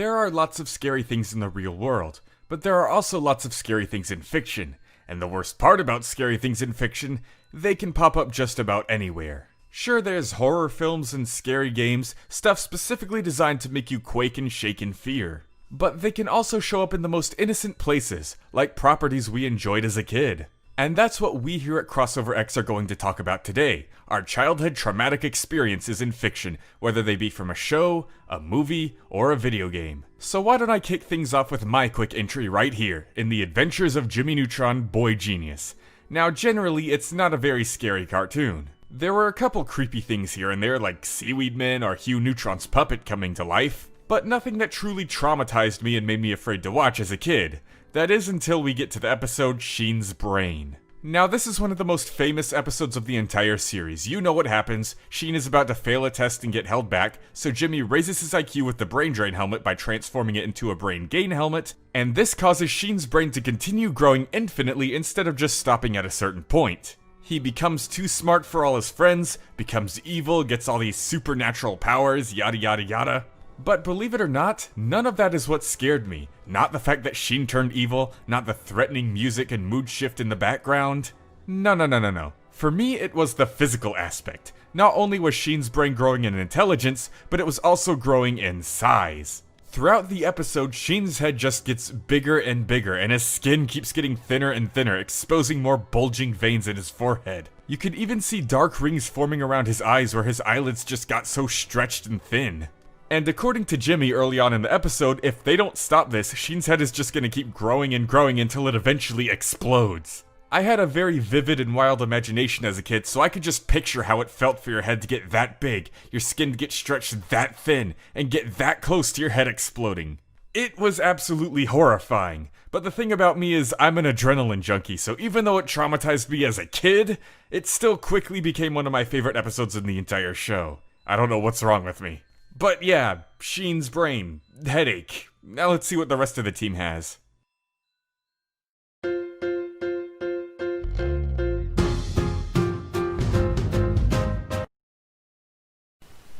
There are lots of scary things in the real world, but there are also lots of scary things in fiction. And the worst part about scary things in fiction, they can pop up just about anywhere. Sure, there's horror films and scary games, stuff specifically designed to make you quake and shake in fear. But they can also show up in the most innocent places, like properties we enjoyed as a kid. And that's what we here at Crossover X are going to talk about today, our childhood traumatic experiences in fiction, whether they be from a show, a movie, or a video game. So why don't I kick things off with my quick entry right here, in The Adventures of Jimmy Neutron, Boy Genius. Now generally, it's not a very scary cartoon. There were a couple creepy things here and there, like Seaweed Men or Hugh Neutron's puppet coming to life, but nothing that truly traumatized me and made me afraid to watch as a kid. That is until we get to the episode Sheen's Brain. Now this is one of the most famous episodes of the entire series. You know what happens. Sheen is about to fail a test and get held back, so Jimmy raises his IQ with the brain drain helmet by transforming it into a brain gain helmet, and this causes Sheen's brain to continue growing infinitely instead of just stopping at a certain point. He becomes too smart for all his friends, becomes evil, gets all these supernatural powers, yada yada yada. But believe it or not, none of that is what scared me. Not the fact that Sheen turned evil, not the threatening music and mood shift in the background. No. For me, it was the physical aspect. Not only was Sheen's brain growing in intelligence, but it was also growing in size. Throughout the episode, Sheen's head just gets bigger and bigger, and his skin keeps getting thinner and thinner, exposing more bulging veins in his forehead. You could even see dark rings forming around his eyes where his eyelids just got so stretched and thin. And according to Jimmy early on in the episode, if they don't stop this, Sheen's head is just gonna keep growing and growing until it eventually explodes. I had a very vivid and wild imagination as a kid, so I could just picture how it felt for your head to get that big, your skin to get stretched that thin, and get that close to your head exploding. It was absolutely horrifying, but the thing about me is I'm an adrenaline junkie, so even though it traumatized me as a kid, it still quickly became one of my favorite episodes in the entire show. I don't know what's wrong with me. But yeah, Sheen's brain, headache. Now let's see what the rest of the team has.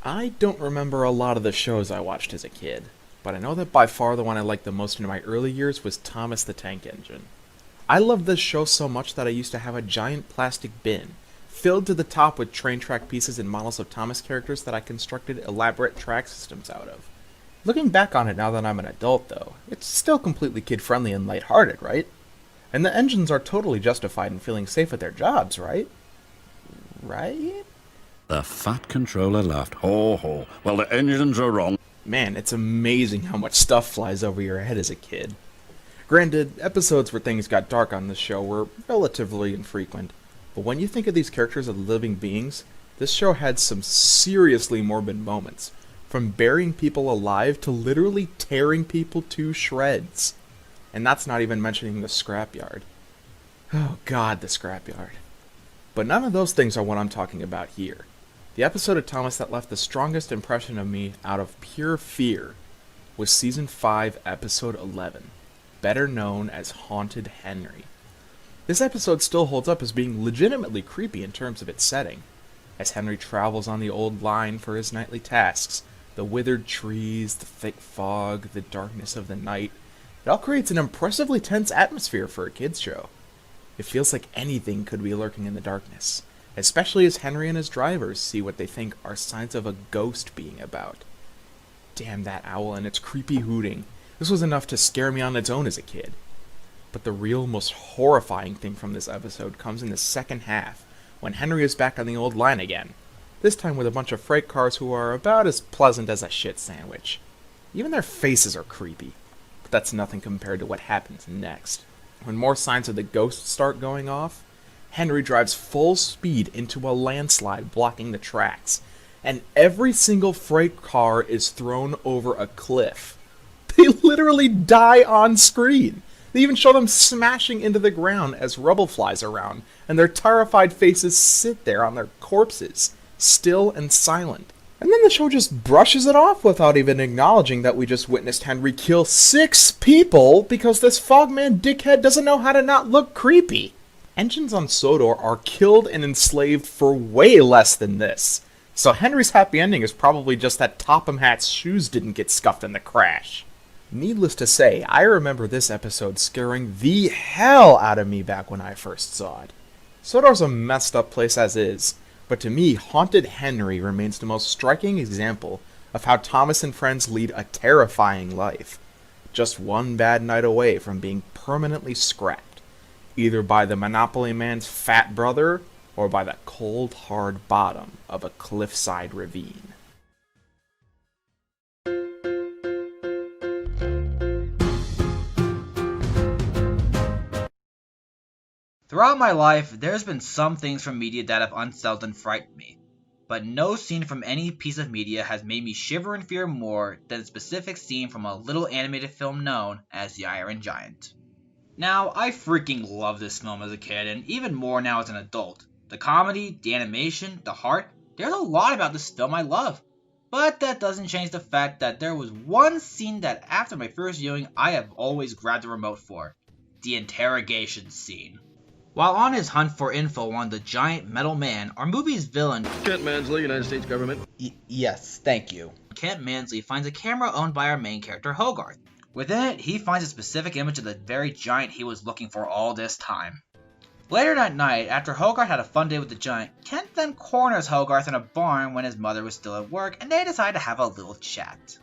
I don't remember a lot of the shows I watched as a kid, but I know that by far the one I liked the most in my early years was Thomas the Tank Engine. I loved this show so much that I used to have a giant plastic bin, filled to the top with train track pieces and models of Thomas characters that I constructed elaborate track systems out of. Looking back on it now that I'm an adult though, it's still completely kid-friendly and lighthearted, right? And the engines are totally justified in feeling safe at their jobs, right? Right? The fat controller laughed. Ho ho. Well, the engines are wrong. Man, it's amazing how much stuff flies over your head as a kid. Granted, episodes where things got dark on this show were relatively infrequent, but when you think of these characters as living beings, this show had some seriously morbid moments, from burying people alive to literally tearing people to shreds. And that's not even mentioning the scrapyard. Oh god, the scrapyard. But none of those things are what I'm talking about here. The episode of Thomas that left the strongest impression of me out of pure fear was Season 5, Episode 11, better known as Haunted Henry. This episode still holds up as being legitimately creepy in terms of its setting, as Henry travels on the old line for his nightly tasks. The withered trees, the thick fog, the darkness of the night, it all creates an impressively tense atmosphere for a kids show. It feels like anything could be lurking in the darkness, especially as Henry and his drivers see what they think are signs of a ghost being about. Damn that owl and its creepy hooting. This was enough to scare me on its own as a kid. But the real, most horrifying thing from this episode comes in the second half, when Henry is back on the old line again, this time with a bunch of freight cars who are about as pleasant as a shit sandwich. Even their faces are creepy, but that's nothing compared to what happens next. When more signs of the ghost start going off, Henry drives full speed into a landslide blocking the tracks, and every single freight car is thrown over a cliff. They literally die on screen. They even show them smashing into the ground as rubble flies around, and their terrified faces sit there on their corpses, still and silent. And then the show just brushes it off without even acknowledging that we just witnessed Henry kill 6 people because this Fogman dickhead doesn't know how to not look creepy. Engines on Sodor are killed and enslaved for way less than this. So Henry's happy ending is probably just that Topham Hatt's shoes didn't get scuffed in the crash. Needless to say, I remember this episode scaring the hell out of me back when I first saw it. Sodor's a messed up place as is, but to me, Haunted Henry remains the most striking example of how Thomas and friends lead a terrifying life, just one bad night away from being permanently scrapped, either by the Monopoly Man's fat brother or by the cold, hard bottom of a cliffside ravine. Throughout my life, there's been some things from media that have unsettled and frightened me, but no scene from any piece of media has made me shiver and fear more than a specific scene from a little animated film known as The Iron Giant. Now, I freaking love this film as a kid, and even more now as an adult. The comedy, the animation, the heart, there's a lot about this film I love. But that doesn't change the fact that there was one scene that after my first viewing I have always grabbed the remote for. The interrogation scene. While on his hunt for info on the giant metal man, our movie's villain, Kent Mansley, United States government. Yes, thank you. Kent Mansley finds a camera owned by our main character, Hogarth. Within it, he finds a specific image of the very giant he was looking for all this time. Later that night, after Hogarth had a fun day with the giant, Kent then corners Hogarth in a barn when his mother was still at work, and they decide to have a little chat.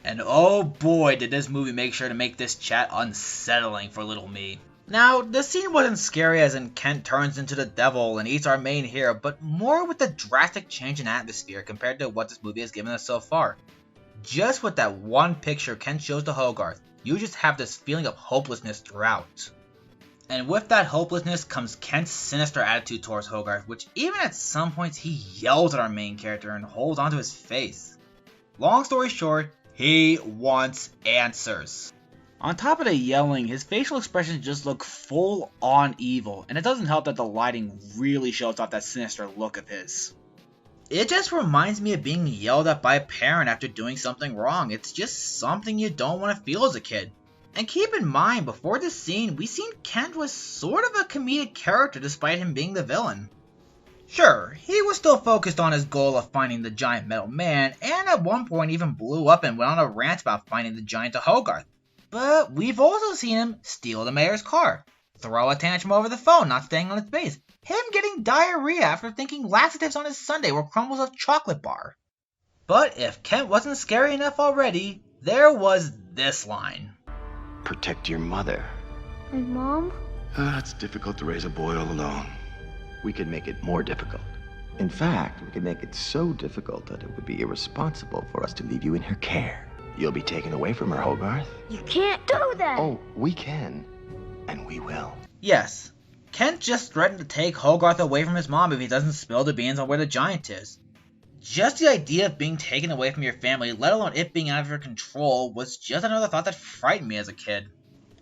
And oh boy, did this movie make sure to make this chat unsettling for little me. Now, the scene wasn't scary as in Kent turns into the devil and eats our main hero, but more with the drastic change in atmosphere compared to what this movie has given us so far. Just with that one picture Kent shows to Hogarth, you just have this feeling of hopelessness throughout. And with that hopelessness comes Kent's sinister attitude towards Hogarth, which even at some points he yells at our main character and holds onto his face. Long story short, he wants answers. On top of the yelling, his facial expressions just look full on evil, and it doesn't help that the lighting really shows off that sinister look of his. It just reminds me of being yelled at by a parent after doing something wrong. It's just something you don't want to feel as a kid. And keep in mind, before this scene, we seen Kent was sort of a comedic character despite him being the villain. Sure, he was still focused on his goal of finding the giant metal man, and at one point even blew up and went on a rant about finding the giant to Hogarth. But we've also seen him steal the mayor's car, throw a tantrum over the phone not staying on its base, him getting diarrhea after thinking laxatives on his sundae were crumbles of chocolate bar. But if Kent wasn't scary enough already, there was this line. Protect your mother. My mom? It's difficult to raise a boy all alone. We could make it more difficult. In fact, we could make it so difficult that it would be irresponsible for us to leave you in her care. You'll be taken away from her, Hogarth. You can't do that! Oh, we can. And we will. Yes, Kent just threatened to take Hogarth away from his mom if he doesn't spill the beans on where the giant is. Just the idea of being taken away from your family, let alone it being out of your control, was just another thought that frightened me as a kid.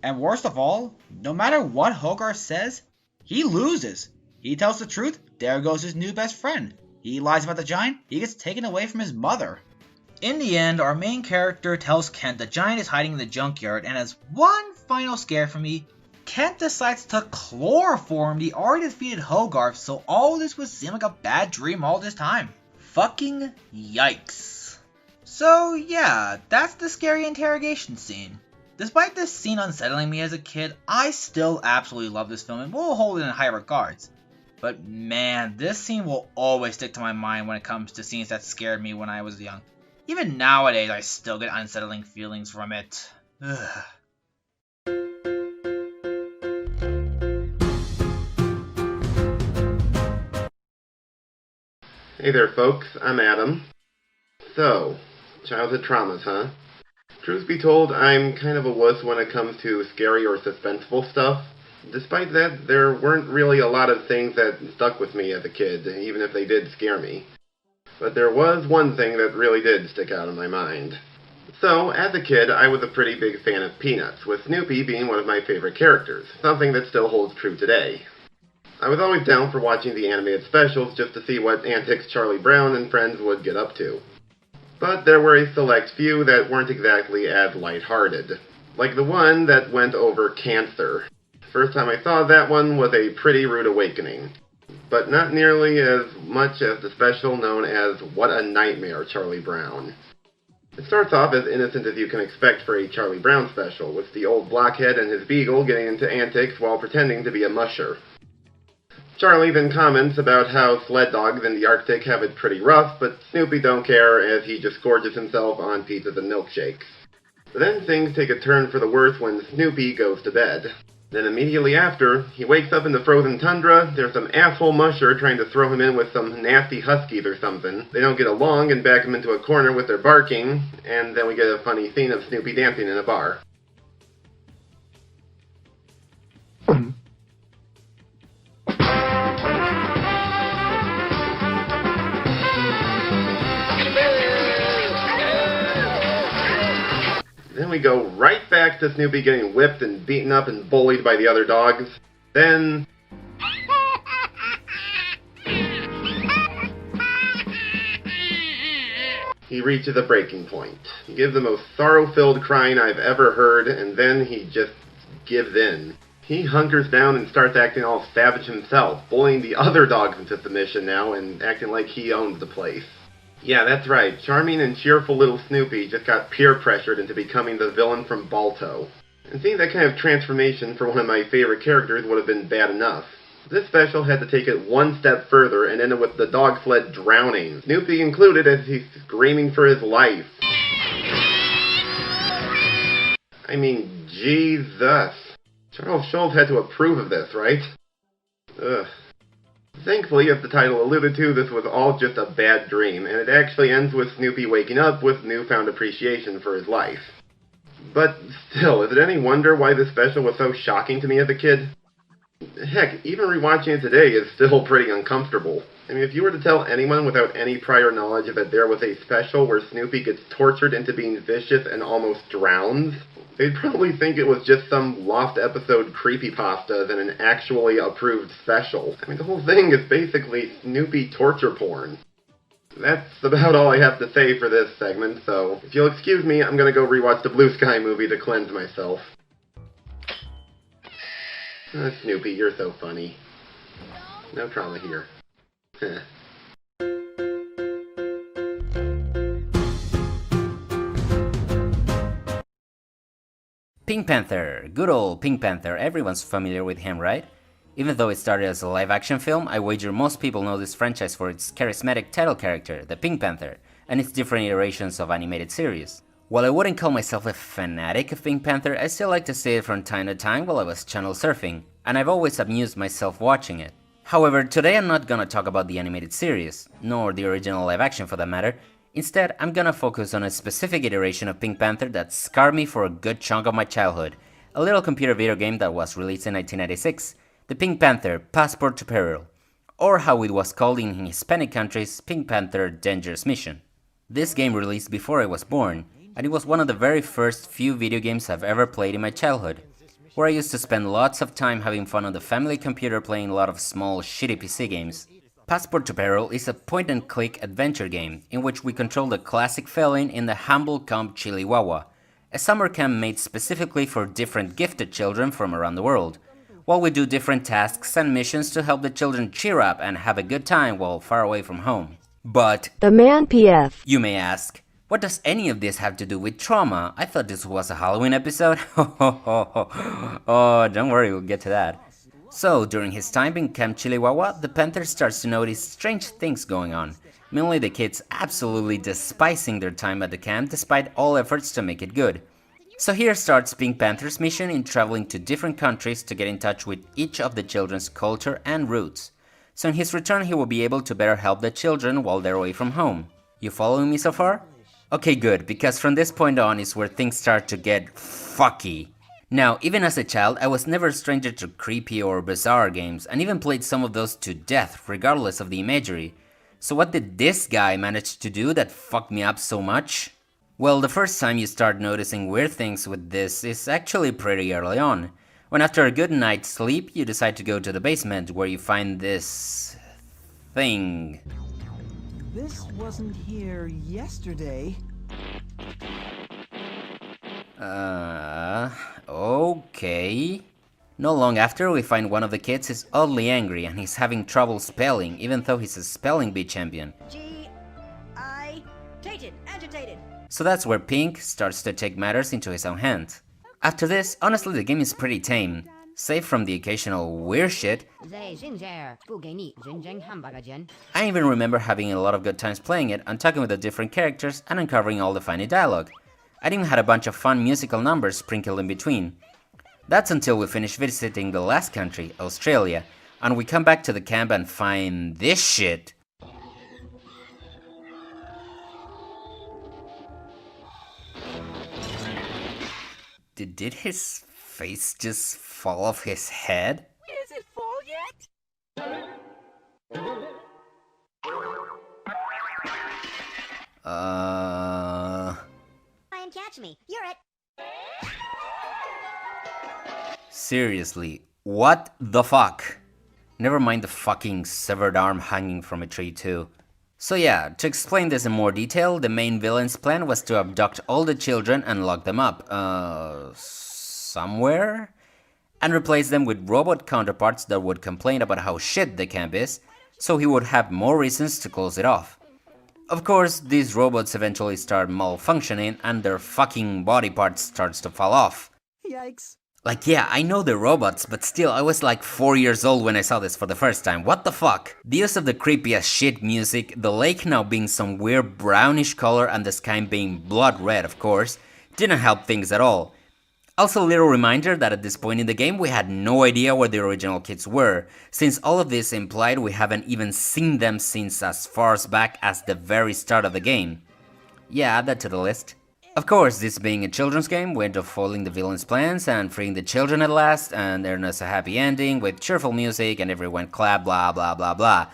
And worst of all, no matter what Hogarth says, he loses. He tells the truth, there goes his new best friend. He lies about the giant, he gets taken away from his mother. In the end, our main character tells Kent the giant is hiding in the junkyard, and as one final scare for me, Kent decides to chloroform the already defeated Hogarth, so all this would seem like a bad dream all this time. Fucking yikes. So yeah, that's the scary interrogation scene. Despite this scene unsettling me as a kid, I still absolutely love this film and will hold it in high regards. But man, this scene will always stick to my mind when it comes to scenes that scared me when I was young. Even nowadays, I still get unsettling feelings from it. Ugh. Hey there, folks. I'm Adam. So, childhood traumas, huh? Truth be told, I'm kind of a wuss when it comes to scary or suspenseful stuff. Despite that, there weren't really a lot of things that stuck with me as a kid, even if they did scare me. But there was one thing that really did stick out in my mind. So, as a kid, I was a pretty big fan of Peanuts, with Snoopy being one of my favorite characters, something that still holds true today. I was always down for watching the animated specials just to see what antics Charlie Brown and friends would get up to. But there were a select few that weren't exactly as lighthearted, like the one that went over cancer. First time I saw that one was a pretty rude awakening, but not nearly as much as the special known as What a Nightmare, Charlie Brown. It starts off as innocent as you can expect for a Charlie Brown special, with the old blockhead and his beagle getting into antics while pretending to be a musher. Charlie then comments about how sled dogs in the Arctic have it pretty rough, but Snoopy don't care as he just gorges himself on pizzas and milkshakes. Then things take a turn for the worse when Snoopy goes to bed. Then immediately after, he wakes up in the frozen tundra, there's some asshole musher trying to throw him in with some nasty huskies or something. They don't get along and back him into a corner with their barking, and then we get a funny scene of Snoopy dancing in a bar. Then we go right back to Snoopy getting whipped and beaten up and bullied by the other dogs. Then he reaches a breaking point. He gives the most sorrow-filled crying I've ever heard, and then he just gives in. He hunkers down and starts acting all savage himself, bullying the other dogs into submission now and acting like he owns the place. Yeah, that's right. Charming and cheerful little Snoopy just got peer-pressured into becoming the villain from Balto. And seeing that kind of transformation for one of my favorite characters would have been bad enough. This special had to take it one step further and ended with the dog sled drowning, Snoopy included as he's screaming for his life. I mean, Jesus. Charles Schulz had to approve of this, right? Ugh. Thankfully, as the title alluded to, this was all just a bad dream, and it actually ends with Snoopy waking up with newfound appreciation for his life. But still, is it any wonder why this special was so shocking to me as a kid? Heck, even rewatching it today is still pretty uncomfortable. I mean, if you were to tell anyone without any prior knowledge that there was a special where Snoopy gets tortured into being vicious and almost drowns, they'd probably think it was just some lost episode creepypasta than an actually approved special. I mean, the whole thing is basically Snoopy torture porn. That's about all I have to say for this segment, so if you'll excuse me, I'm gonna go rewatch the Blue Sky movie to cleanse myself. Snoopy, you're so funny. No trauma here. Pink Panther, good old Pink Panther, everyone's familiar with him, right? Even though it started as a live-action film, I wager most people know this franchise for its charismatic title character, the Pink Panther, and its different iterations of animated series. While I wouldn't call myself a fanatic of Pink Panther, I still like to see it from time to time while I was channel surfing, and I've always amused myself watching it. However, today I'm not gonna talk about the animated series, nor the original live-action for that matter. Instead, I'm gonna focus on a specific iteration of Pink Panther that scarred me for a good chunk of my childhood, a little computer video game that was released in 1996, the Pink Panther Passport to Peril, or how it was called in Hispanic countries, Pink Panther Dangerous Mission. This game released before I was born, and it was one of the very first few video games I've ever played in my childhood, where I used to spend lots of time having fun on the family computer playing a lot of small shitty PC games. Passport to Peril is a point-and-click adventure game in which we control the classic felon in the humble Camp Chilihuahua, a summer camp made specifically for different gifted children from around the world, while we do different tasks and missions to help the children cheer up and have a good time while far away from home. But, the man PF, you may ask, what does any of this have to do with trauma? I thought this was a Halloween episode. Oh, don't worry, we'll get to that. So, during his time in Camp Chilihuahua, the Panther starts to notice strange things going on, mainly the kids absolutely despising their time at the camp despite all efforts to make it good. So here starts Pink Panther's mission in traveling to different countries to get in touch with each of the children's culture and roots. So in his return he will be able to better help the children while they're away from home. You following me so far? Okay, good, because from this point on is where things start to get fucky. Now, even as a child, I was never a stranger to creepy or bizarre games, and even played some of those to death, regardless of the imagery. So what did this guy manage to do that fucked me up so much? Well, the first time you start noticing weird things with this is actually pretty early on, when after a good night's sleep, you decide to go to the basement where you find this thing. This wasn't here yesterday. Okay. Not long after, we find one of the kids is oddly angry and he's having trouble spelling, even though he's a spelling bee champion. Agitated. So that's where Pink starts to take matters into his own hands. After this, honestly the game is pretty tame, save from the occasional weird shit. I even remember having a lot of good times playing it and talking with the different characters and uncovering all the funny dialogue. I even had a bunch of fun musical numbers sprinkled in between. That's until we finish visiting the last country, Australia, and we come back to the camp and find this shit. Did his face just fall off his head? Is it fall yet? Try and catch me. You're it. Seriously, what the fuck? Never mind the fucking severed arm hanging from a tree too. So yeah, to explain this in more detail, the main villain's plan was to abduct all the children and lock them up, somewhere? And replace them with robot counterparts that would complain about how shit the camp is, so he would have more reasons to close it off. Of course, these robots eventually start malfunctioning and their fucking body parts starts to fall off. Yikes. Like, yeah, I know they're robots, but still, I was like 4 years old when I saw this for the first time. What the fuck? The use of the creepy as shit music, the lake now being some weird brownish color and the sky being blood red, of course, didn't help things at all. Also, a little reminder that at this point in the game we had no idea where the original kids were, since all of this implied we haven't even seen them since as far back as the very start of the game. Yeah, add that to the list. Of course, this being a children's game, we end up foiling the villain's plans and freeing the children at last, and earn us a happy ending with cheerful music and everyone clap blah blah blah blah.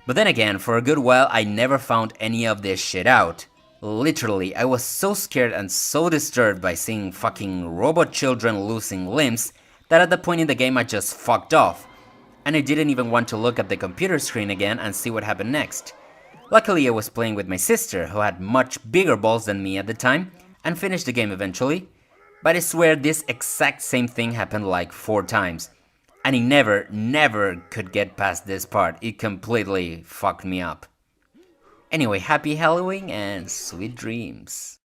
But then again, for a good while I never found any of this shit out. Literally, I was so scared and so disturbed by seeing fucking robot children losing limbs that at that point in the game I just fucked off. And I didn't even want to look at the computer screen again and see what happened next. Luckily I was playing with my sister, who had much bigger balls than me at the time, and finished the game eventually, but I swear this exact same thing happened like 4 times, and I never could get past this part. It completely fucked me up. Anyway, happy Halloween and sweet dreams.